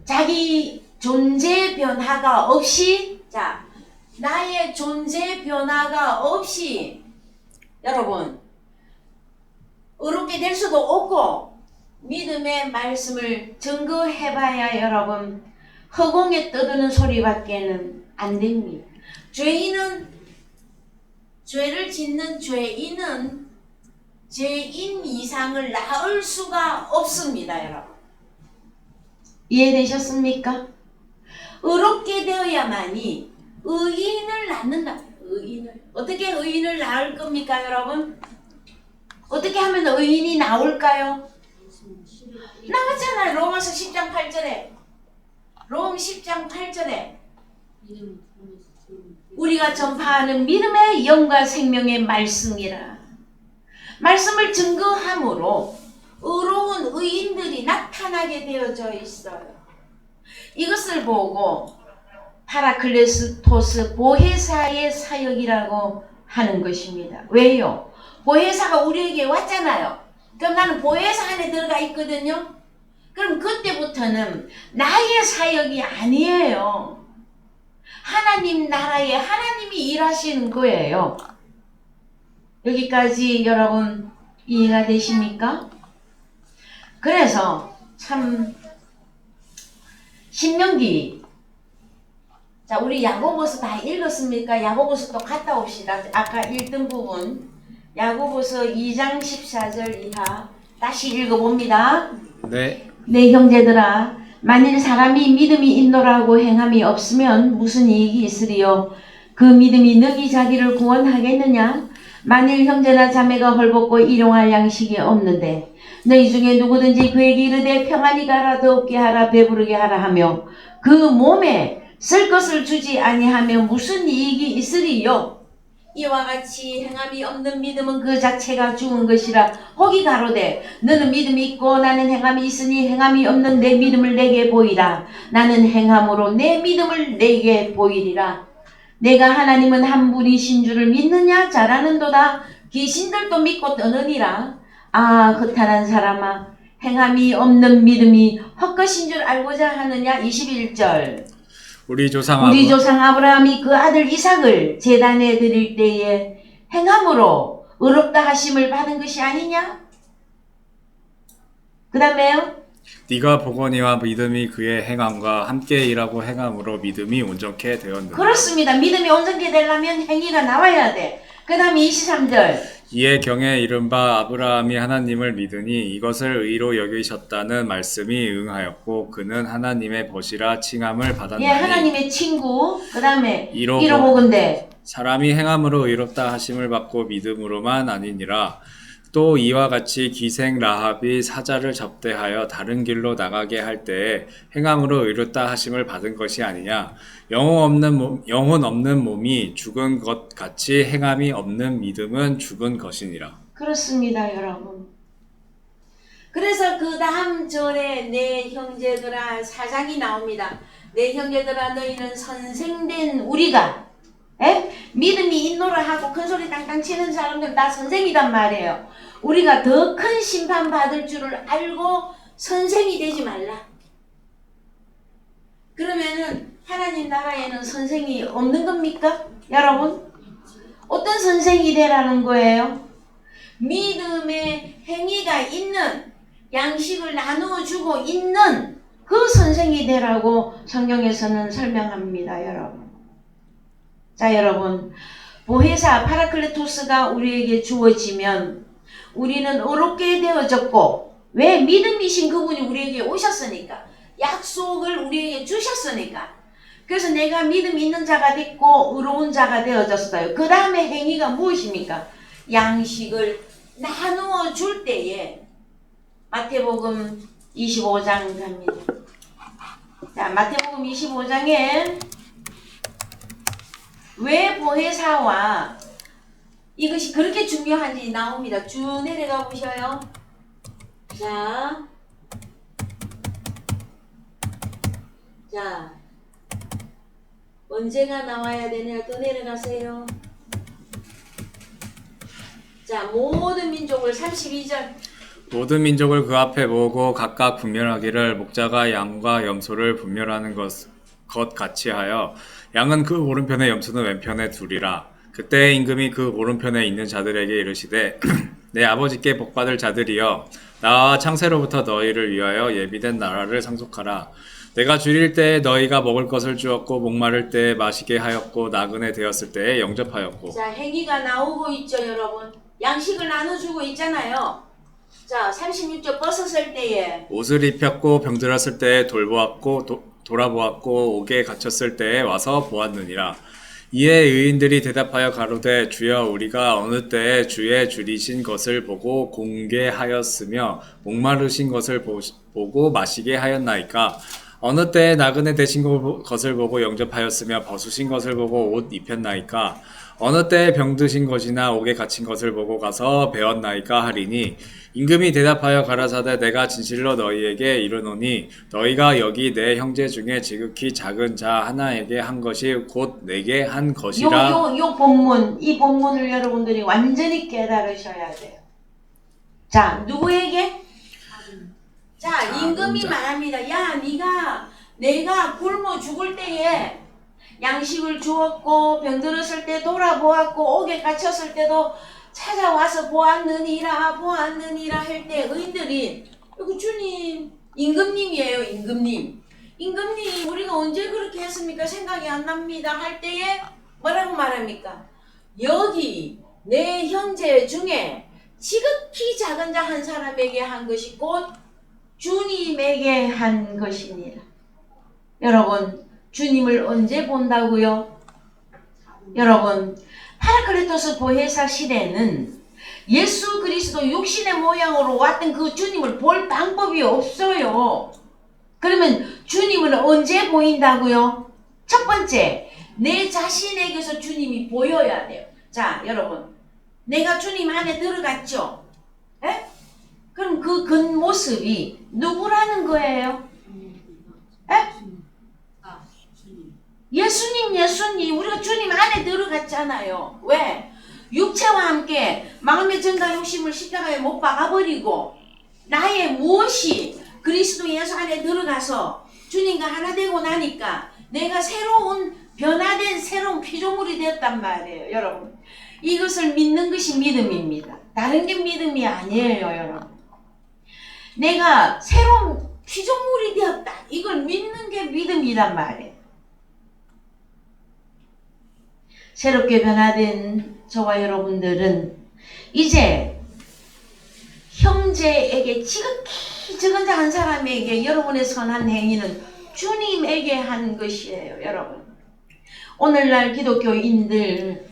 자기 존재 변화가 없이 나의 존재 변화가 없이 여러분 의롭게 될 수도 없고 믿음의 말씀을 증거해봐야 여러분 허공에 떠드는 소리밖에는 안 됩니다. 죄를 짓는 죄인은 죄인 이상을 낳을 수가 없습니다, 여러분. 이해되셨습니까? 의롭게 되어야만이 의인을 낳는다. 어떻게 의인을 낳을 겁니까, 여러분? 어떻게 하면 의인이 나올까요? 나왔잖아요. 로마서 10장 8절에. 롬 10장 8절에. 우리가 전파하는 믿음의 영과 생명의 말씀이라. 말씀을 증거함으로 의로운 의인들이 나타나게 되어져 있어요. 이것을 보고 파라클레스토스 보혜사의 사역이라고 하는 것입니다. 왜요? 보혜사가 우리에게 왔잖아요. 그럼 나는 보혜사 안에 들어가 있거든요. 그럼 그때부터는 나의 사역이 아니에요. 하나님 나라에 하나님이 일하시는 거예요. 여기까지 여러분 이해가 되십니까? 그래서 참 신명기 우리 야고보서 다 읽었습니까? 야고보서 또 갔다 옵시다. 아까 1등 부분 야고보서 2장 14절 이하 다시 읽어봅니다. 네. 내 형제들아 만일 사람이 믿음이 있노라고 행함이 없으면 무슨 이익이 있으리요? 그 믿음이 너희 자기를 구원하겠느냐? 만일 형제나 자매가 헐벗고 일용할 양식이 없는데 너희 중에 누구든지 그에게 이르되 평안히 가라 더욱게 하라 배부르게 하라 하며 그 몸에 쓸 것을 주지 아니하면 무슨 이익이 있으리요? 이와 같이 행함이 없는 믿음은 그 자체가 죽은 것이라. 혹이 가로되 너는 믿음이 있고 나는 행함이 있으니 행함이 없는 내 믿음을 내게 보이라. 나는 행함으로 내 믿음을 내게 보이리라. 내가 하나님은 한 분이신 줄을 믿느냐? 잘하는도다. 귀신들도 믿고 떠느니라. 아 허탄한 사람아 행함이 없는 믿음이 헛것인 줄 알고자 하느냐? 21절 우리 조상 아브라함이 그 아들 이삭을 제단에 드릴 때에 행함으로 의롭다 하심을 받은 것이 아니냐? 그 다음에요. 네가 보거니와 믿음이 그의 행함과 함께 일하고 행함으로 믿음이 온전케 되었느니라. 그렇습니다. 믿음이 온전케 되려면 행위가 나와야 돼. 그 다음에 23절. 이에 경에 이른바 아브라함이 하나님을 믿으니 이것을 의로 여기셨다는 말씀이 응하였고 그는 하나님의 벗이라 칭함을 받았나니 예, 하나님의 친구. 그 다음에 이로 보건대. 사람이 행함으로 의롭다 하심을 받고 믿음으로만 아니니라. 또 이와 같이 기생 라합이 사자를 접대하여 다른 길로 나가게 할 때에 행함으로 의롭다 하심을 받은 것이 아니냐. 영혼 없는 몸이 죽은 것 같이 행함이 없는 믿음은 죽은 것이니라. 그렇습니다, 여러분. 그래서 그 다음 절에 내 형제들아 4장이 나옵니다. 내 형제들아 너희는 선생된 우리가 믿음이 있노라 하고 큰소리 땅땅 치는 사람들 다 선생이란 말이에요. 우리가 더 큰 심판 받을 줄을 알고 선생이 되지 말라. 그러면은 하나님 나라에는 선생이 없는 겁니까? 여러분? 어떤 선생이 되라는 거예요? 믿음의 행위가 있는, 양식을 나누어 주고 있는 그 선생이 되라고 성경에서는 설명합니다, 여러분. 자, 여러분. 보혜사 파라클레토스가 우리에게 주어지면 우리는 의롭게 되어졌고, 왜? 믿음이신 그분이 우리에게 오셨으니까. 약속을 우리에게 주셨으니까. 그래서 내가 믿음 있는 자가 됐고 의로운 자가 되어졌어요. 그 다음에 행위가 무엇입니까? 양식을 나누어 줄 때에 마태복음 25장 갑니다. 자, 마태복음 25장에 왜 보혜사와 이것이 그렇게 중요한지 나옵니다. 쭉 내려가 보셔요. 자, 언제가 나와야 되냐? 또 내려가세요. 자, 모든 민족을 32절. 모든 민족을 그 앞에 모으고 각각 분별하기를 목자가 양과 염소를 분별하는 것 같이 하여 양은 그 오른편에 염소는 왼편에 두리라. 그때 임금이 그 오른편에 있는 자들에게 이르시되 내 아버지께 복받을 자들이여 나와 창세로부터 너희를 위하여 예비된 나라를 상속하라. 내가 줄일 때에 너희가 먹을 것을 주었고 목마를 때에 마시게 하였고 나그네 되었을 때에 영접하였고. 자, 행위가 나오고 있죠, 여러분. 양식을 나눠주고 있잖아요. 자, 36절 벗었을 때에 옷을 입혔고 병들었을 때에 돌보았고 돌아보았고 옥에 갇혔을 때에 와서 보았느니라. 이에 의인들이 대답하여 가로되 주여 우리가 어느 때에 주의 줄이신 것을 보고 공개하였으며 목마르신 것을 보고 마시게 하였나이까. 어느 때에 나그네 되신 것을 보고 영접하였으며 벗으신 것을 보고 옷 입혔나이까. 어느 때에 병드신 것이나 옥에 갇힌 것을 보고 가서 배웠나이까 하리니 임금이 대답하여 가라사대 내가 진실로 너희에게 이르노니 너희가 여기 내 형제 중에 지극히 작은 자 하나에게 한 것이 곧 내게 한 것이라. 요 본문, 이 본문을 여러분들이 완전히 깨달으셔야 돼요. 자, 누구에게? 자, 임금이 말합니다. 야, 내가 굶어 죽을 때에 양식을 주었고 병들었을 때 돌아보았고 옥에 갇혔을 때도 찾아와서 보았느니라 할 때 의인들이 이거 주님, 임금님이에요. 임금님 우리가 언제 그렇게 했습니까? 생각이 안 납니다 할 때에 뭐라고 말합니까? 여기 내 형제 중에 지극히 작은 자 한 사람에게 한 것이 곧 주님에게 한 것이니라. 여러분, 주님을 언제 본다고요? 여러분, 파라클레토스 보혜사 시대는 예수 그리스도 육신의 모양으로 왔던 그 주님을 볼 방법이 없어요. 그러면 주님은 언제 보인다고요? 첫 번째, 내 자신에게서 주님이 보여야 돼요. 자, 여러분, 내가 주님 안에 들어갔죠? 에? 그럼 그 겉모습이 누구라는 거예요? 에? 예수님, 우리가 주님 안에 들어갔잖아요. 왜? 육체와 함께 마음의 정과 욕심을 십자가에 못 박아버리고 나의 무엇이 그리스도 예수 안에 들어가서 주님과 하나 되고 나니까 내가 변화된 새로운 피조물이 되었단 말이에요, 여러분. 이것을 믿는 것이 믿음입니다. 다른 게 믿음이 아니에요, 여러분. 내가 새로운 피조물이 되었다. 이걸 믿는 게 믿음이란 말이에요. 새롭게 변화된 저와 여러분들은 이제 형제에게 지극히 적은 자 한 사람에게 여러분의 선한 행위는 주님에게 한 것이에요. 여러분, 오늘날 기독교인들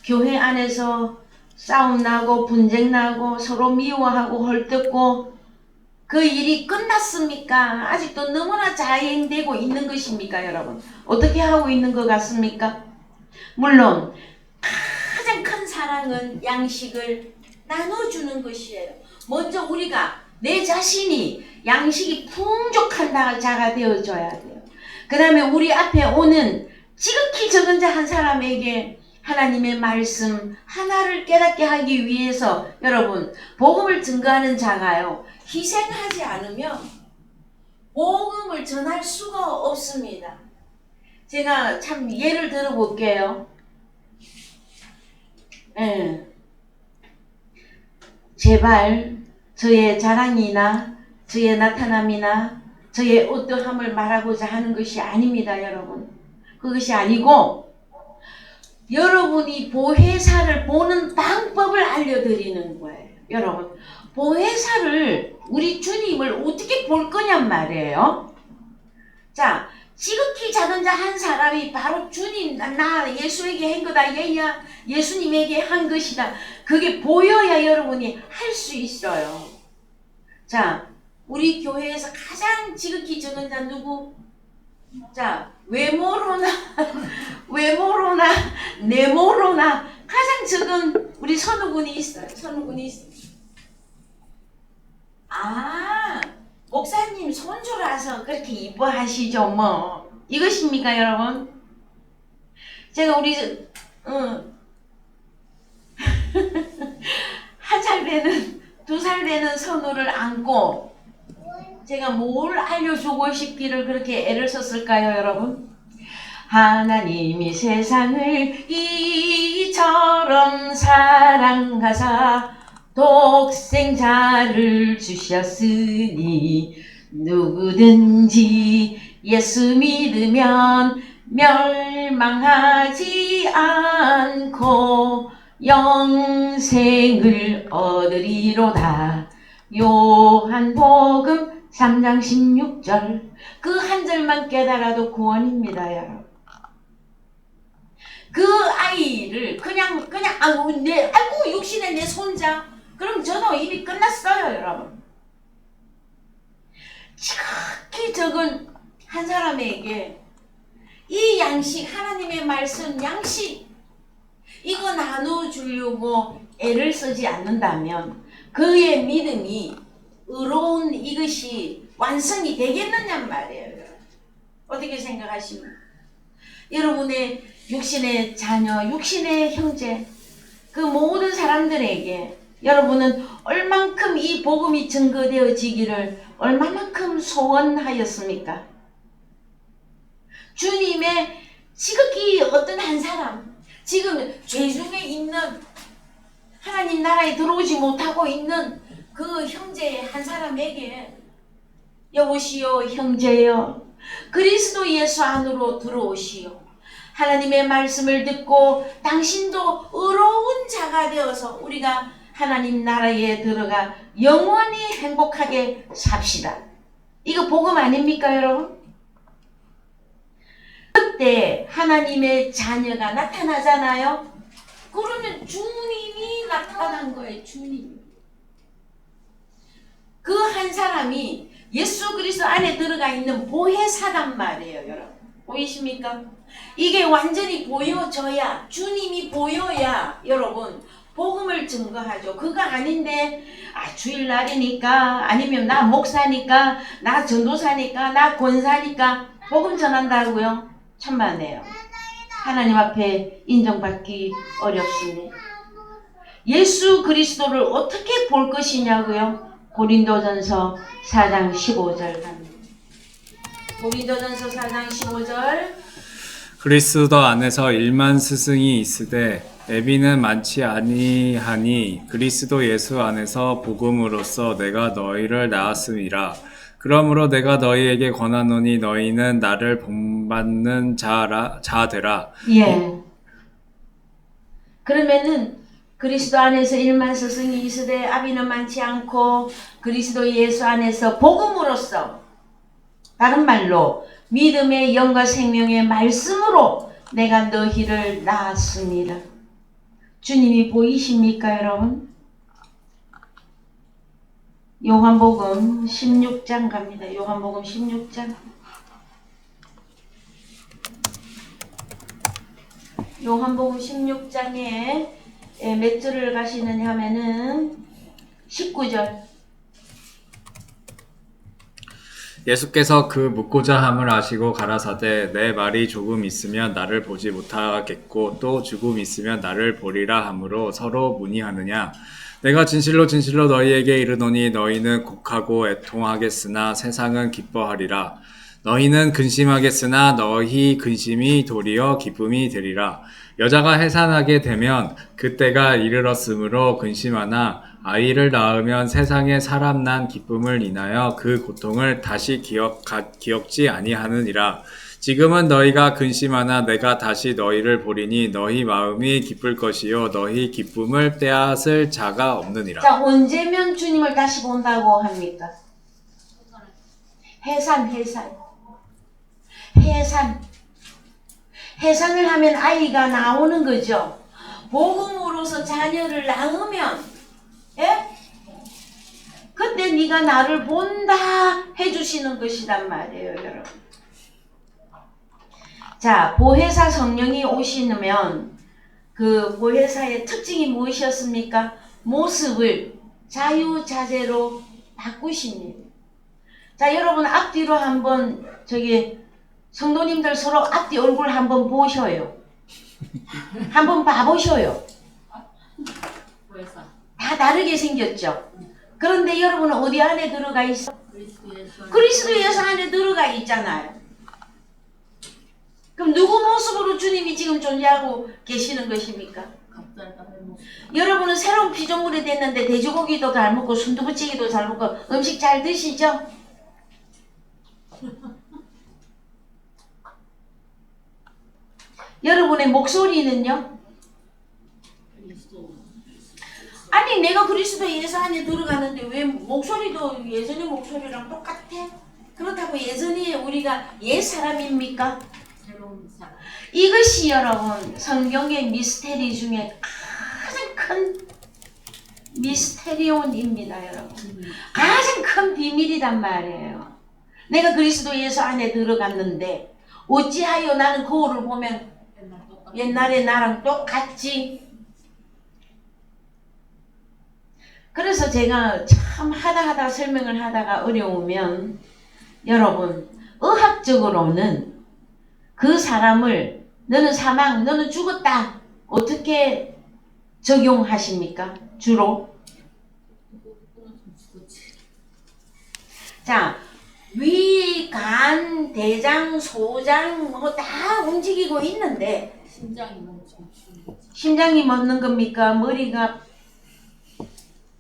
교회 안에서 싸움 나고 분쟁 나고 서로 미워하고 헐뜯고 그 일이 끝났습니까? 아직도 너무나 자행되고 있는 것입니까? 여러분, 어떻게 하고 있는 것 같습니까? 물론 가장 큰 사랑은 양식을 나눠주는 것이에요. 먼저 우리가 내 자신이 양식이 풍족한 자가 되어줘야 돼요. 그 다음에 우리 앞에 오는 지극히 적은 자 한 사람에게 하나님의 말씀 하나를 깨닫게 하기 위해서 여러분, 복음을 증거하는 자가요, 희생하지 않으면 복음을 전할 수가 없습니다. 제가 참 예를 들어볼게요. 제발 저의 자랑이나 저의 나타남이나 저의 어떠함을 말하고자 하는 것이 아닙니다. 여러분, 그것이 아니고 여러분이 보혜사를 보는 방법을 알려드리는 거예요. 여러분, 보혜사를, 우리 주님을 어떻게 볼 거냔 말이에요. 자, 지극히 작은 자 한 사람이 바로 주님, 나 예수에게 한 거다, 얘야 예수님에게 한 것이다, 그게 보여야 여러분이 할 수 있어요. 자, 우리 교회에서 가장 지극히 적은 자 누구? 자, 외모로나 내모로나 가장 적은 우리 선우군이 있어요. 선우군이 있어요. 아, 목사님 손주라서 그렇게 이뻐하시죠 뭐, 이것입니까 여러분? 제가 우리 한 살 되는, 2살 되는 선우를 안고 제가 뭘 알려주고 싶기를 그렇게 애를 썼을까요 여러분? 하나님이 세상을 이처럼 사랑하사 독생자를 주셨으니 누구든지 예수 믿으면 멸망하지 않고 영생을 얻으리로다. 요한복음 3장 16절. 그 한 절만 깨달아도 구원입니다, 여러분. 그 아이를 그냥 아이고 육신의 내 손자, 그럼 저도 이미 끝났어요, 여러분. 지극히 적은 한 사람에게 이 양식, 하나님의 말씀 양식, 이거 나눠주려고 애를 쓰지 않는다면 그의 믿음이 의로운 이것이 완성이 되겠느냐 말이에요. 어떻게 생각하십니까? 여러분의 육신의 자녀, 육신의 형제, 그 모든 사람들에게 여러분은 얼만큼 이 복음이 증거되어지기를 얼마만큼 소원하였습니까? 주님의 지극히 어떤 한 사람, 지금 죄 중에 있는, 하나님 나라에 들어오지 못하고 있는 그 형제 한 사람에게 여보시오 형제여, 그리스도 예수 안으로 들어오시오. 하나님의 말씀을 듣고 당신도 의로운 자가 되어서 우리가 하나님 나라에 들어가 영원히 행복하게 삽시다. 이거 복음 아닙니까 여러분? 그때 하나님의 자녀가 나타나잖아요. 그러면 주님이 나타난 거예요. 주님. 그 한 사람이 예수 그리스도 안에 들어가 있는 보혜사단 말이에요. 여러분, 보이십니까? 이게 완전히 보여져야, 주님이 보여야 여러분 복음을 증거하죠. 그거 아닌데 주일날이니까, 아니면 나 목사니까, 나 전도사니까, 나 권사니까 복음 전한다고요? 천만에요. 하나님 앞에 인정받기 어렵습니다. 예수 그리스도를 어떻게 볼 것이냐고요? 고린도전서 4장 15절 갑니다. 고린도전서 4장 15절. 그리스도 안에서 1만 스승이 있으되 애비는 많지 아니하니 그리스도 예수 안에서 복음으로써 내가 너희를 낳았음이라. 그러므로 내가 너희에게 권하노니 너희는 나를 본받는 자들아. 예. 그러면은 그리스도 안에서 일만 스승이 있으되 아비는 많지 않고 그리스도 예수 안에서 복음으로써, 다른 말로 믿음의 영과 생명의 말씀으로 내가 너희를 낳았습니다. 주님이 보이십니까, 여러분? 요한복음 16장 갑니다. 요한복음 16장. 요한복음 16장에 몇 절을 가시느냐 하면은 19절. 예수께서 그 묻고자 함을 아시고 가라사대 내 말이 조금 있으면 나를 보지 못하겠고 또 조금 있으면 나를 보리라 하므로 서로 문의하느냐. 내가 진실로 진실로 너희에게 이르노니 너희는 곡하고 애통하겠으나 세상은 기뻐하리라. 너희는 근심하겠으나 너희 근심이 도리어 기쁨이 되리라. 여자가 해산하게 되면 그때가 이르렀으므로 근심하나 아이를 낳으면 세상에 사람 난 기쁨을 인하여 그 고통을 다시 기억지 아니하느니라. 지금은 너희가 근심하나 내가 다시 너희를 보리니 너희 마음이 기쁠 것이요 너희 기쁨을 빼앗을 자가 없느니라. 자, 언제면 주님을 다시 본다고 합니까? 해산. 해산을 하면 아이가 나오는 거죠. 복음으로서 자녀를 낳으면, 예? 그때 네가 나를 본다 해주시는 것이란 말이에요, 여러분. 자, 보혜사 성령이 오시면 그 보혜사의 특징이 무엇이었습니까? 모습을 자유자재로 바꾸십니다. 자, 여러분 앞뒤로 한번 성도님들 서로 앞뒤 얼굴 한번 보셔요. 한번 봐보셔요. 보혜사. 다 다르게 생겼죠. 그런데 여러분은 어디 안에 들어가 있어? 그리스도에서 그리스도 예수 안에 들어가 있잖아요. 그럼 누구 모습으로 주님이 지금 존재하고 계시는 것입니까? 각자의 다른 모습. 여러분은 새로운 피조물이 됐는데 돼지고기도 잘 먹고 순두부찌개도 잘 먹고 음식 잘 드시죠? 여러분의 목소리는요? 그리스도. 아니, 내가 그리스도 예수 안에 들어가는데 왜 목소리도 예전의 목소리랑 똑같아? 그렇다고 예전에 우리가 옛 사람입니까? 새로운 사람. 이것이 여러분 성경의 미스테리 중에 가장 큰 미스테리온입니다, 여러분. 가장 큰 비밀이란 말이에요. 내가 그리스도 예수 안에 들어갔는데 어찌하여 나는 거울을 보면 옛날 똑같은 옛날에 나랑 똑같지? 그래서 제가 참 하다 설명을 하다가 어려우면 여러분 의학적으로는 그 사람을 너는 사망, 너는 죽었다 어떻게 적용하십니까? 주로? 자, 위, 간, 대장, 소장 뭐 다 움직이고 있는데 심장이 멈추는 거지. 심장이 멎는 겁니까?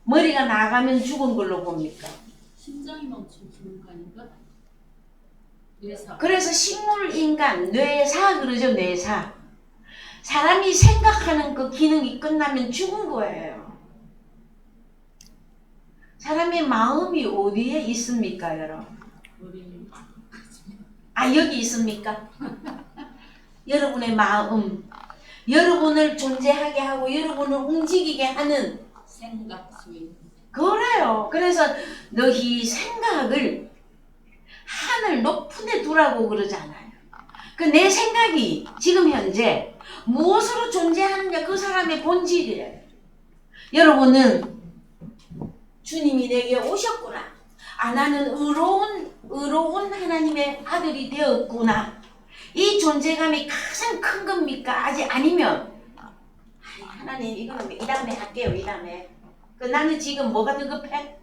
머리가 나가면 죽은 걸로 봅니까? 심장이 멈추는 거 아닌가? 뇌사. 그래서 식물인간, 뇌사 그러죠, 뇌사. 사람이 생각하는 그 기능이 끝나면 죽은 거예요. 사람의 마음이 어디에 있습니까, 여러분? 우리 아, 여기 있습니까? 여러분의 마음, 여러분을 존재하게 하고 여러분을 움직이게 하는 생각 수인. 그래요. 그래서 너희 생각을 하늘 높은 데 두라고 그러잖아요. 그 내 생각이 지금 현재 무엇으로 존재하느냐 그 사람의 본질이에요. 여러분은 주님이 내게 오셨구나. 아, 나는 의로운 하나님의 아들이 되었구나. 이 존재감이 가장 큰 겁니까? 아직 아니면 아이, 하나님 이거는 이 다음에 할게요. 이 다음에. 나는 지금 뭐가 더 급해?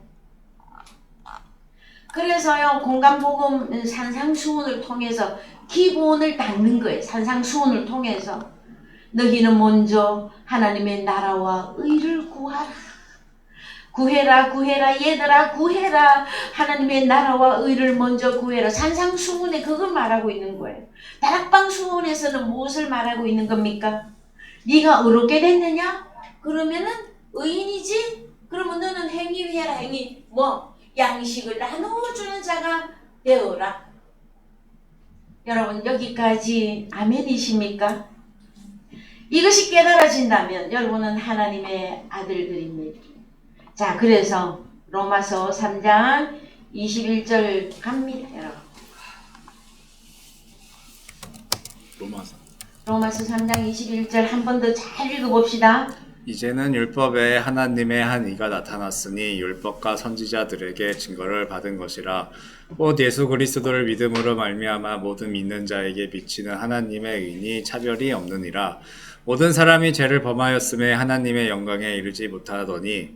그래서요 공간복음 산상수훈을 통해서 기본을 닦는 거예요. 산상수훈을 통해서 너희는 먼저 하나님의 나라와 의를 구하라. 구해라 구해라 얘들아 구해라. 하나님의 나라와 의를 먼저 구해라. 산상수훈에 그걸 말하고 있는 거예요. 다락방수훈에서는 무엇을 말하고 있는 겁니까? 네가 의롭게 됐느냐? 그러면은 의인이지? 그러면 너는 행위해라. 행위. 뭐? 양식을 나누어 주는 자가 되어라. 여러분 여기까지 아멘이십니까? 이것이 깨달아진다면 여러분은 하나님의 아들들입니다. 자, 그래서 로마서 3장 21절 갑니다, 여러분. 로마서 3장 21절 한 번 더 잘 읽어봅시다. 이제는 율법에 하나님의 한 의가 나타났으니 율법과 선지자들에게 증거를 받은 것이라. 곧 예수 그리스도를 믿음으로 말미암아 모든 믿는 자에게 비치는 하나님의 의니 차별이 없느니라. 모든 사람이 죄를 범하였음에 하나님의 영광에 이르지 못하더니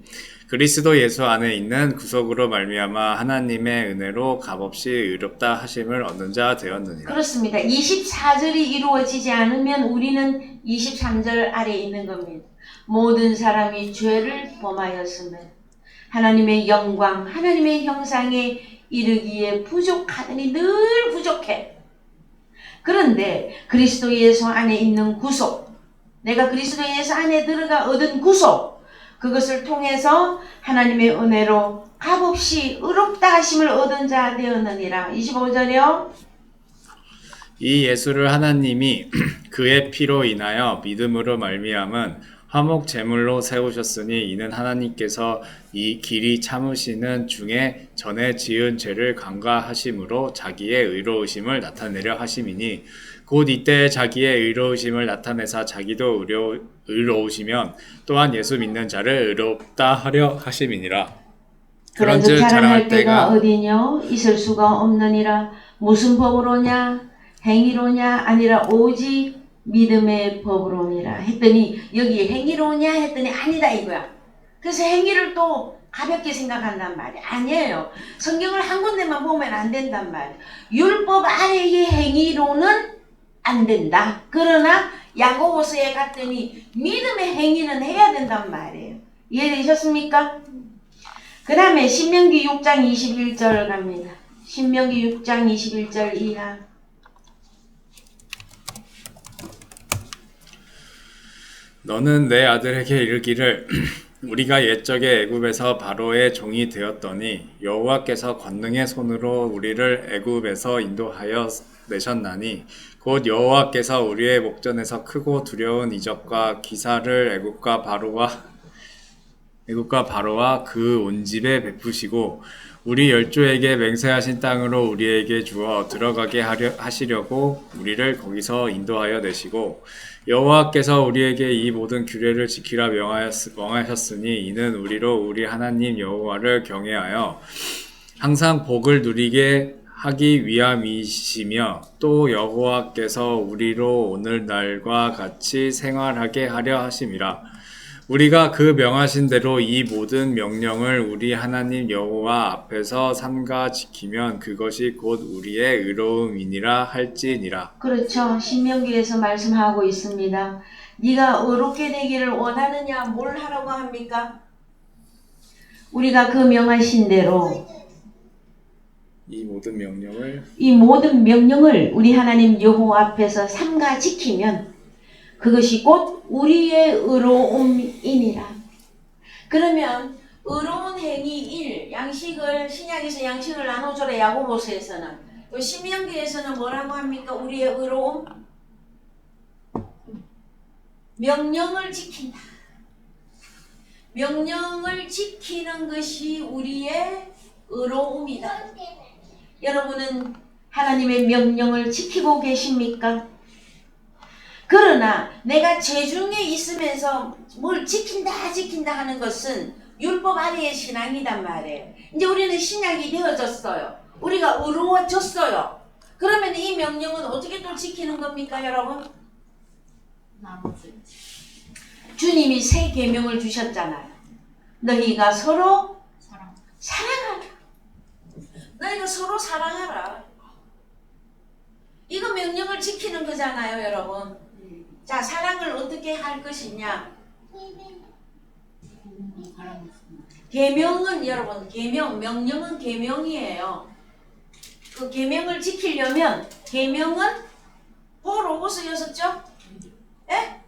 그리스도 예수 안에 있는 구속으로 말미암아 하나님의 은혜로 값없이 의롭다 하심을 얻는 자 되었느니라. 그렇습니다. 24절이 이루어지지 않으면 우리는 23절 아래에 있는 겁니다. 모든 사람이 죄를 범하였음에 하나님의 영광, 하나님의 형상에 이르기에 부족하더니 늘 부족해. 그런데 그리스도 예수 안에 있는 구속, 내가 그리스도 예수 안에 들어가 얻은 구속, 그것을 통해서 하나님의 은혜로 값없이 의롭다 하심을 얻은 자 되었느니라. 25절이요. 이 예수를 하나님이 그의 피로 인하여 믿음으로 말미암은 화목 제물로 세우셨으니 이는 하나님께서 이 길이 참으시는 중에 전에 지은 죄를 간과하심으로 자기의 의로우심을 나타내려 하심이니 곧 이때 자기의 의로우심을 나타내사 자기도 의로우시면 또한 예수 믿는 자를 의롭다 하려 하심이니라. 그런즉 자랑할 때가 어디뇨? 있을 수가 없느니라. 무슨 법으로냐? 행위로냐? 아니라 오직 믿음의 법으로니라 했더니 여기 행위로냐 했더니 아니다 이거야. 그래서 행위를 또 가볍게 생각한단 말이야. 아니에요. 성경을 한 군데만 보면 안 된단 말이야. 율법 아래의 행위로는 안 된다. 그러나 야고보서에 갔더니 믿음의 행위는 해야 된단 말이에요. 이해되셨습니까? 그 다음에 신명기 6장 21절 갑니다. 신명기 6장 21절 이하. 너는 내 아들에게 이르기를 우리가 옛적에 애굽에서 바로의 종이 되었더니 여호와께서 권능의 손으로 우리를 애굽에서 인도하여 내셨나니 곧 여호와께서 우리의 목전에서 크고 두려운 이적과 기사를 애굽과 바로와 그 온 집에 베푸시고 우리 열조에게 맹세하신 땅으로 우리에게 주어 들어가게 하시려고 우리를 거기서 인도하여 내시고 여호와께서 우리에게 이 모든 규례를 지키라 명하셨으니 이는 우리로 우리 하나님 여호와를 경외하여 항상 복을 누리게 하기 위함이시며 또 여호와께서 우리로 오늘날과 같이 생활하게 하려 하심이라. 우리가 그 명하신 대로 이 모든 명령을 우리 하나님 여호와 앞에서 삼가 지키면 그것이 곧 우리의 의로움이니라 할지니라. 그렇죠. 신명기에서 말씀하고 있습니다. 네가 의롭게 되기를 원하느냐? 뭘 하라고 합니까? 우리가 그 명하신 대로 이 모든 명령을 우리 하나님 여호와 앞에서 삼가 지키면 그것이 곧 우리의 의로움이니라. 그러면 의로운 행위 1, 양식을 신약에서 양식을 나눠줘라 야고보서에서는, 신명기에서는 뭐라고 합니까? 우리의 의로움? 명령을 지킨다. 명령을 지키는 것이 우리의 의로움이다. 여러분은 하나님의 명령을 지키고 계십니까? 그러나 내가 죄 중에 있으면서 뭘 지킨다 하는 것은 율법 아래의 신앙이단 말이에요. 이제 우리는 신약이 되어졌어요. 우리가 의로워졌어요. 그러면 이 명령은 어떻게 또 지키는 겁니까, 여러분? 나머지 주님이 새 계명을 주셨잖아요. 너희가 서로 사랑하라. 너희가 서로 사랑하라. 이거 명령을 지키는 거잖아요, 여러분. 자, 사랑을 어떻게 할 것이냐? 계명은 여러분 명령은 계명이에요. 그 계명을 지키려면 계명은 호로고스였었죠? 예?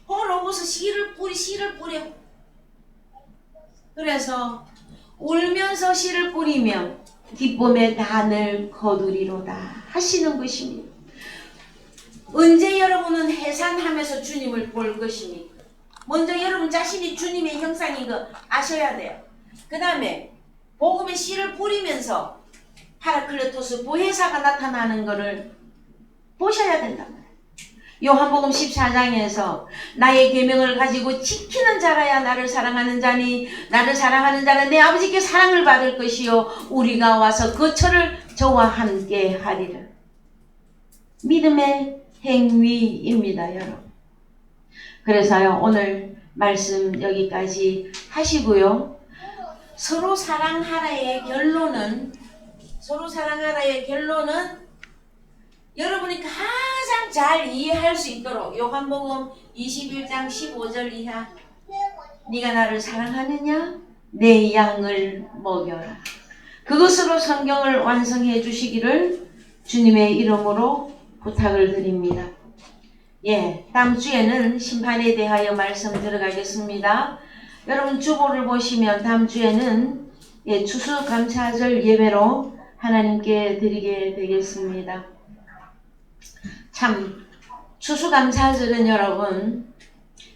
호로고스 씨를 뿌려. 그래서 울면서 씨를 뿌리면 기쁨의 단을 거두리로다 하시는 것입니다. 언제 여러분은 해산하면서 주님을 볼 것입니까? 먼저 여러분 자신이 주님의 형상인 거 아셔야 돼요. 그 다음에 복음의 씨를 뿌리면서 파라클레토스 보혜사가 나타나는 것을 보셔야 된단 말이에요. 요한복음 14장에서 나의 계명을 가지고 지키는 자라야 나를 사랑하는 자니 나를 사랑하는 자는 내 아버지께 사랑을 받을 것이요 우리가 와서 그 처를 저와 함께 하리라. 믿음의 행위입니다, 여러분. 그래서요, 오늘 말씀 여기까지 하시고요. 서로 사랑하라의 결론은 여러분이 가장 잘 이해할 수 있도록 요한복음 21장 15절 이하 네가 나를 사랑하느냐? 내 양을 먹여라. 그것으로 성경을 완성해 주시기를 주님의 이름으로 부탁을 드립니다. 예, 다음 주에는 심판에 대하여 말씀 들어가겠습니다. 여러분 주보를 보시면 다음 주에는 추수감사절 예배로 하나님께 드리게 되겠습니다. 참 추수감사절은 여러분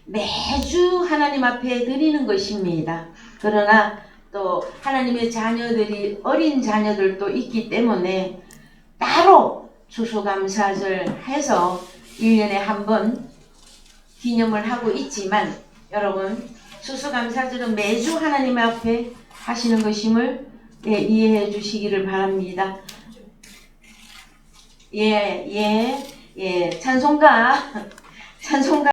매주 하나님 앞에 드리는 것입니다. 그러나 또 하나님의 자녀들이 어린 자녀들도 있기 때문에 따로 추수감사절 해서 1년에 한 번 기념을 하고 있지만 여러분 추수감사절은 매주 하나님 앞에 하시는 것임을 이해해 주시기를 바랍니다. 찬송가